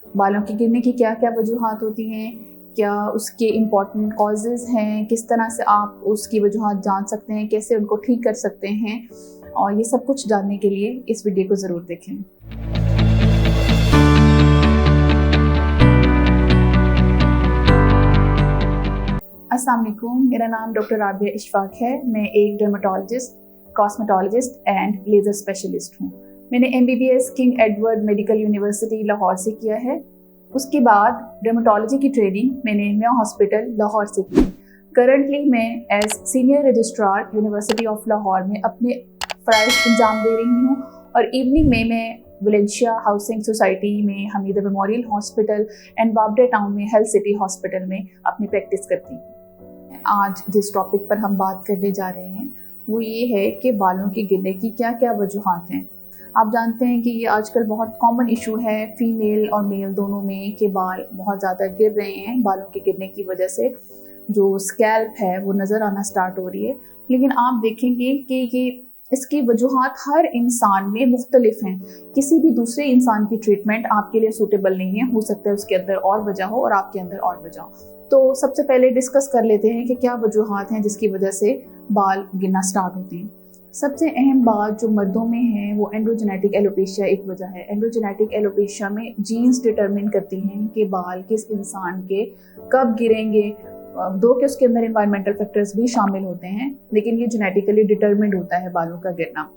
بالوں کے गिरने की क्या क्या वजूहात होती हैं, क्या उसके इम्पॉर्टेंट कॉजेज़ हैं, किस तरह से आप उसकी वजूहात जान सकते हैं, कैसे उनको ठीक कर सकते हैं, और ये सब कुछ जानने के लिए इस वीडियो को ज़रूर देखें। अस्सलाम वालेकुम, मेरा नाम डॉक्टर राबिया इशफाक है। मैं एक dermatologist, cosmetologist and laser specialist हूँ। मैंने MBBS king Edward medical university Lahore से किया है। उसके बाद डर्मेटोलॉजी की ट्रेनिंग मैंने मेयो हॉस्पिटल लाहौर से की। करंटली मैं as senior registrar university of Lahore में अपने फ़राइज़ अंजाम दे रही हूँ, और इवनिंग में मैं वलेंशिया हाउसिंग सोसाइटी में, हमीदा मेमोरियल हॉस्पिटल एंड बाबडे टाउन में हेल्थ सिटी हॉस्पिटल में अपनी प्रैक्टिस करती हूँ। आज जिस टॉपिक पर हम बात करने जा रहे हैं वो ये है कि बालों के गिरने की क्या क्या वजूहात हैं। आप जानते हैं कि ये आजकल बहुत कॉमन इशू है फीमेल और मेल दोनों में, कि बाल बहुत ज़्यादा गिर रहे हैं। बालों के गिरने की वजह से जो स्कैल्प है वो नज़र आना स्टार्ट हो रही है। लेकिन आप देखेंगे कि ये इसकी वजूहात हर इंसान में मुख्तलिफ हैं। किसी भी दूसरे इंसान की ट्रीटमेंट आपके लिए सूटेबल नहीं है। हो सकता है उसके अंदर और वजह हो और आपके अंदर और वजह हो। तो सबसे पहले डिस्कस कर लेते हैं कि क्या वजूहात हैं जिसकी वजह से बाल गिरना स्टार्ट होते हैं। सबसे अहम बात जो मर्दों में है वो एंड्रोजेनेटिक एलोपेशिया एक वजह है। एंड्रोजेनेटिक एलोपेशिया में जीन्स डिटरमिन करती हैं कि बाल किस इंसान के कब गिरेंगे। दो कि उसके अंदर इन्वायरमेंटल फैक्टर्स भी शामिल होते हैं, लेकिन ये जेनेटिकली डिटरमिन्ड होता है बालों का गिरना।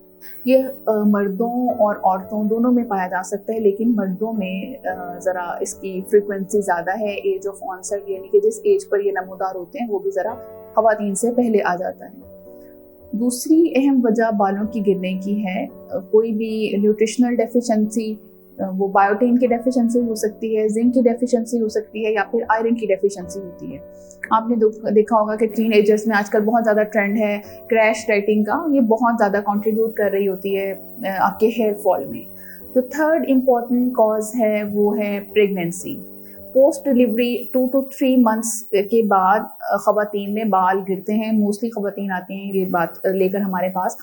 ये मर्दों और औरतों दोनों में पाया जा सकता है, लेकिन मर्दों में ज़रा इसकी फ्रीक्वेंसी ज़्यादा है। एज ऑफ ऑनसेट यानी कि जिस एज पर ये नमूदार होते हैं वो भी ज़रा ख़वातीन से पहले आ जाता है। दूसरी अहम वजह बालों की गिरने की है कोई भी न्यूट्रिशनल डेफिशिएंसी। वो बायोटीन की डेफिशिएंसी हो सकती है, जिंक की डेफिशिएंसी हो सकती है, या फिर आयरन की डेफिशिएंसी होती है। आपने देखा होगा कि टीनेजर्स में आजकल बहुत ज़्यादा ट्रेंड है क्रैश डाइटिंग का। ये बहुत ज़्यादा कंट्रीब्यूट कर रही होती है आपके हेयर फॉल में। जो थर्ड इम्पॉर्टेंट कॉज है वो है pregnancy. Post delivery 2 to 3 months के बाद ख़वातीन में बाल गिरते हैं। मोस्टली ख़वातीन आती हैं ये बात लेकर हमारे पास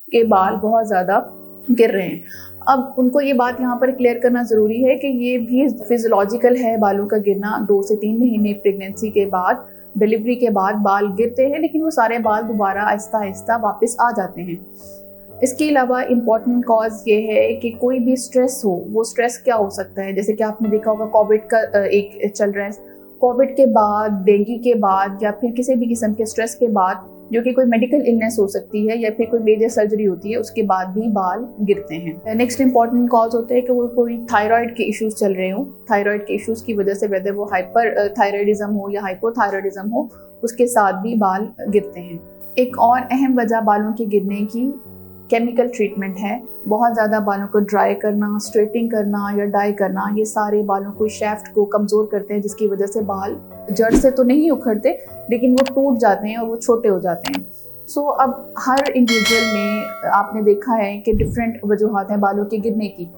कि बाल बहुत ज़्यादा गिर रहे हैं। अब उनको ये बात यहाँ पर क्लियर करना ज़रूरी है कि ये भी फिजियोलॉजिकल है। बालों का गिरना 2 से 3 महीने प्रेगनेंसी के बाद, डिलीवरी के बाद बाल गिरते हैं, लेकिन वो सारे बाल दोबारा आहिस्ता आहिस्ता वापस आ जाते हैं। इसके अलावा इम्पॉर्टेंट कॉज ये है कि कोई भी स्ट्रेस हो। वो स्ट्रेस क्या हो सकता है, जैसे कि आपने देखा होगा कोविड का एक चल रहा है। कोविड के बाद, डेंगू के बाद, या फिर किसी भी किस्म के स्ट्रेस के बाद, जो कि कोई मेडिकल इलनेस हो सकती है या फिर कोई मेजर सर्जरी होती है, उसके बाद भी बाल गिरते हैं। नेक्स्ट इंपॉर्टेंट कॉज होता है कि वो कोई थायराइड के इश्यूज चल रहे हो। थायराइड के इश्यूज की वजह से, वेदर वो हाइपर थायराइडिज्म हो या हाइपोथायराइडिज्म हो, उसके साथ भी बाल गिरते हैं। एक और अहम वजह बालों के गिरने की केमिकल ट्रीटमेंट है। बहुत ज़्यादा बालों को ड्राई करना, स्ट्रेटिंग करना या डाई करना, ये सारे बालों को शाफ्ट को कमज़ोर करते हैं, जिसकी वजह से बाल जड़ से तो नहीं उखड़ते, लेकिन वो टूट जाते हैं और वो छोटे हो जाते हैं। सो अब हर इंडिविजुअल में आपने देखा है कि डिफरेंट वजूहात हैं बालों के गिरने की।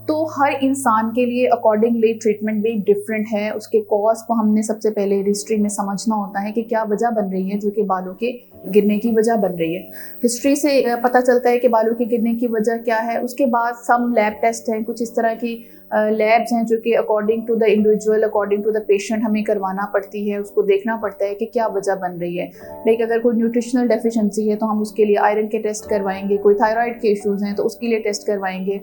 तो हर इंसान के लिए अकॉर्डिंगली ट्रीटमेंट भी डिफरेंट है। उसके कॉज को हमने सबसे पहले हिस्ट्री में समझना होता है कि क्या वजह बन रही है जो कि बालों के गिरने की वजह बन रही है। हिस्ट्री से पता चलता है कि बालों के गिरने की वजह क्या है। उसके बाद सम लैब टेस्ट हैं, कुछ इस तरह की लैब्स हैं जो कि according to the individual, according to the patient हमें करवाना पड़ती है। उसको देखना पड़ता है कि क्या वजह बन रही है। लाइक अगर कोई न्यूट्रिशनल डेफिशिएंसी है तो हम उसके लिए आयरन के टेस्ट करवाएंगे। कोई थायराइड के इश्यूज़ हैं तो उसके लिए टेस्ट करवाएंगे।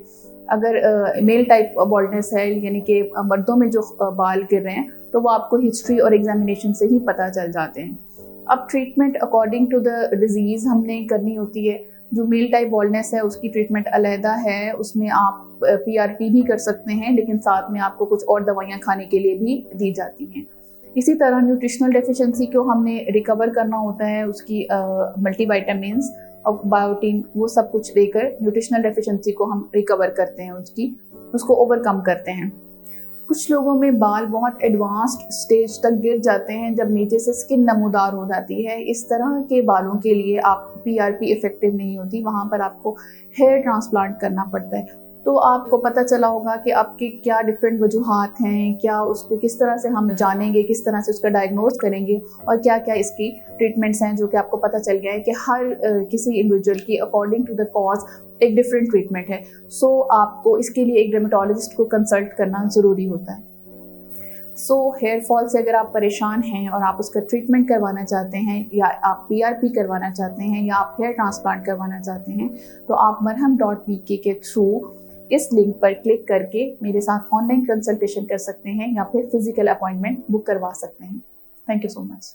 अगर मेल टाइप बॉल्डनेस है, यानी कि मर्दों में जो बाल गिर रहे हैं, तो वो आपको हिस्ट्री और एग्जामिनेशन से ही पता चल जाते हैं। अब treatment according to the disease हमने करनी होती है। जो मेल टाइप बॉल्डनेस है उसकी ट्रीटमेंट अलहदा है, उसमें आप PRP भी कर सकते हैं, लेकिन साथ में आपको कुछ और दवाइयाँ खाने के लिए भी दी जाती हैं। इसी तरह न्यूट्रिशनल डेफिशिएंसी को हमने रिकवर करना होता है। उसकी मल्टीविटामिन्स और बायोटीन, वो सब कुछ देकर न्यूट्रिशनल डेफिशिएंसी को हम रिकवर करते हैं, उसको ओवरकम करते हैं। कुछ लोगों में बाल बहुत एडवांस्ड स्टेज तक गिर जाते हैं जब नीचे से स्किन नमूदार हो जाती है। इस तरह के बालों के लिए आप PRP इफेक्टिव नहीं होती, वहाँ पर आपको हेयर ट्रांसप्लांट करना पड़ता है। तो आपको पता चला होगा कि आपकी क्या डिफरेंट वजूहात हैं, क्या उसको किस तरह से हम जानेंगे, किस तरह से उसका डायग्नोज करेंगे, और क्या क्या इसकी ट्रीटमेंट्स हैं, जो कि आपको पता चल गया है कि हर किसी इंडिविजुअल की अकॉर्डिंग टू द कॉज एक डिफरेंट ट्रीटमेंट है। सो आपको इसके लिए एक डर्मेटोलॉजिस्ट को कंसल्ट करना ज़रूरी होता है। سو ہیئر فال سے اگر آپ پریشان ہیں اور آپ اس کا ٹریٹمنٹ کروانا چاہتے ہیں یا آپ PRP کروانا چاہتے ہیں یا آپ ہیئر ٹرانسپلانٹ کروانا چاہتے ہیں تو آپ marham.pk کے تھرو اس لنک پر کلک کر کے میرے ساتھ آن لائن کنسلٹیشن کر سکتے ہیں یا پھر فزیکل اپوائنٹمنٹ بک کروا سکتے ہیں. Thank you so much.